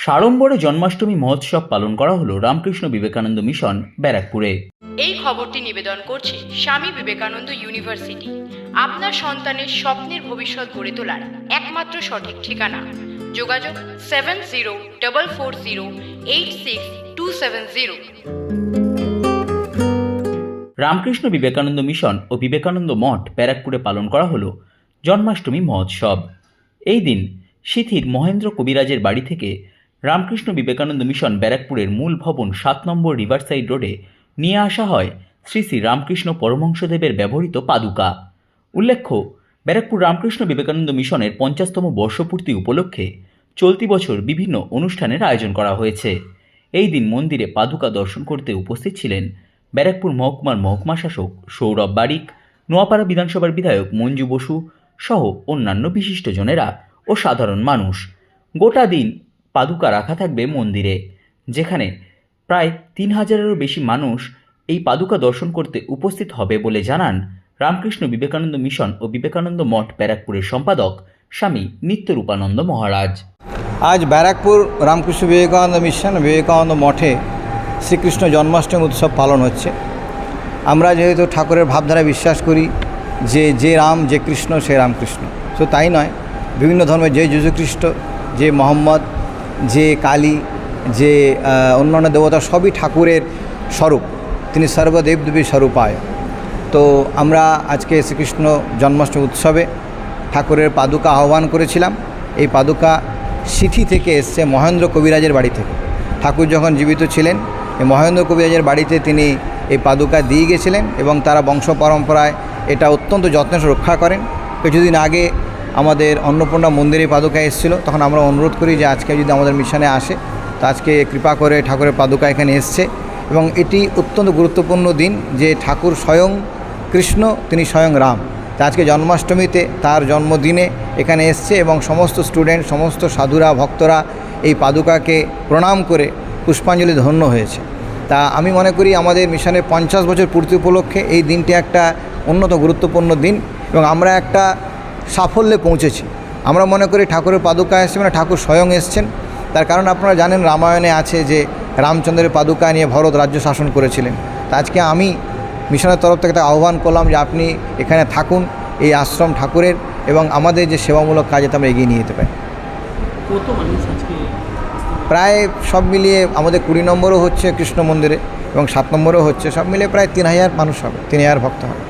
সাড়ম্বরে জন্মাষ্টমী মহোৎসব পালন করা হলো রামকৃষ্ণ বিবেকানন্দ মিশন ব্যারাকপুরে। এই খবরটি নিবেদন করছে স্বামী বিবেকানন্দ ইউনিভার্সিটি, আপনার সন্তানের স্বপ্নের ভবিষ্যৎ গড়ে তোলার একমাত্র সঠিক ঠিকানা। যোগাযোগ 7044086270। রামকৃষ্ণ বিবেকানন্দ মিশন ও বিবেকানন্দ মঠ ব্যারাকপুরে পালন করা হলো জন্মাষ্টমী মহোৎসব। এই দিন সিথির মহেন্দ্র কবিরাজের বাড়ি থেকে রামকৃষ্ণ বিবেকানন্দ মিশন ব্যারাকপুরের মূল ভবন 7 নম্বর রিভারসাইড রোডে নিয়ে আসা হয় শ্রী শ্রী রামকৃষ্ণ পরমহংসদেবের ব্যবহৃত পাদুকা। উল্লেখ্য, ব্যারাকপুর রামকৃষ্ণ বিবেকানন্দ মিশনের 50তম বর্ষপূর্তি উপলক্ষে চলতি বছর বিভিন্ন অনুষ্ঠানের আয়োজন করা হয়েছে। এই দিন মন্দিরে পাদুকা দর্শন করতে উপস্থিত ছিলেন ব্যারাকপুর মহকুমার মহকুমা শাসক সৌরভ বারিক, নোয়াপাড়া বিধানসভার বিধায়ক মঞ্জু বসু সহ অন্যান্য বিশিষ্টজনেরা ও সাধারণ মানুষ। গোটা দিন পাদুকা রাখা থাকবে মন্দিরে, যেখানে প্রায় 3000-এরও বেশি মানুষ এই পাদুকা দর্শন করতে উপস্থিত হবে বলে জানান রামকৃষ্ণ বিবেকানন্দ মিশন ও বিবেকানন্দ মঠ ব্যারাকপুরের সম্পাদক স্বামী নিত্যরূপানন্দ মহারাজ। আজ ব্যারাকপুর রামকৃষ্ণ বিবেকানন্দ মিশন বিবেকানন্দ মঠে শ্রীকৃষ্ণ জন্মাষ্টমী উৎসব পালন হচ্ছে। আমরা যেহেতু ঠাকুরের ভাবধারা বিশ্বাস করি যে রাম যে কৃষ্ণ সে রামকৃষ্ণ, তো তাই নয়, বিভিন্ন ধর্মের যে যীশুখ্রিস্ট, যে মোহাম্মদ, যে কালী, যে অন্যান্য দেবতা সবই ঠাকুরের স্বরূপ, তিনি সর্বদেবদেবীর স্বরূপায়। তো আমরা আজকে শ্রীকৃষ্ণ জন্মাষ্টমী উৎসবে ঠাকুরের পাদুকা আহ্বান করেছিলাম। এই পাদুকা সিথি থেকে এসছে, মহেন্দ্র কবিরাজের বাড়ি থেকে। ঠাকুর যখন জীবিত ছিলেন এই মহেন্দ্র কবিরাজের বাড়িতে তিনি এই পাদুকা দিয়ে গেছিলেন এবং তারা বংশ পরম্পরায় এটা অত্যন্ত যত্নে রক্ষা করেন। কিছুদিন আগে আমাদের অন্নপূর্ণা মন্দিরে পাদুকা এসেছিল, তখন আমরা অনুরোধ করি যে আজকে যদি আমাদের মিশনে আসে, তো আজকে কৃপা করে ঠাকুরের পাদুকা এখানে এসছে। এবং এটি অত্যন্ত গুরুত্বপূর্ণ দিন যে ঠাকুর স্বয়ং কৃষ্ণ, তিনি স্বয়ং রাম। তা আজকে জন্মাষ্টমীতে তার জন্মদিনে এখানে এসছে এবং সমস্ত স্টুডেন্ট, সমস্ত সাধুরা, ভক্তরা এই পাদুকাকে প্রণাম করে পুষ্পাঞ্জলি ধন্য হয়েছে। তা আমি মনে করি আমাদের মিশনের 50 বছর পূর্তি উপলক্ষে এই দিনটি একটা অন্যতম গুরুত্বপূর্ণ দিন এবং আমরা একটা সাফল্যে পৌঁছেছি। আমরা মনে করি ঠাকুরের পাদুকা এসছে মানে ঠাকুর স্বয়ং এসছেন। তার কারণ আপনারা জানেন, রামায়ণে আছে যে রামচন্দ্রের পাদুকা নিয়ে ভরত রাজ্য শাসন করেছিলেন। তা আজকে আমি মিশনের তরফ থেকে আহ্বান করলাম যে আপনি এখানে থাকুন, এই আশ্রম ঠাকুরের, এবং আমাদের যে সেবামূলক কাজ যাতে আমরা এগিয়ে নিয়ে যেতে পারি। কত মানুষ আজকে? প্রায় সব মিলিয়ে আমাদের 20 নম্বরও হচ্ছে কৃষ্ণ মন্দিরে এবং 7 নম্বরও হচ্ছে, সব মিলিয়ে প্রায় 3000 মানুষ হবে, 3000 ভক্ত হবে।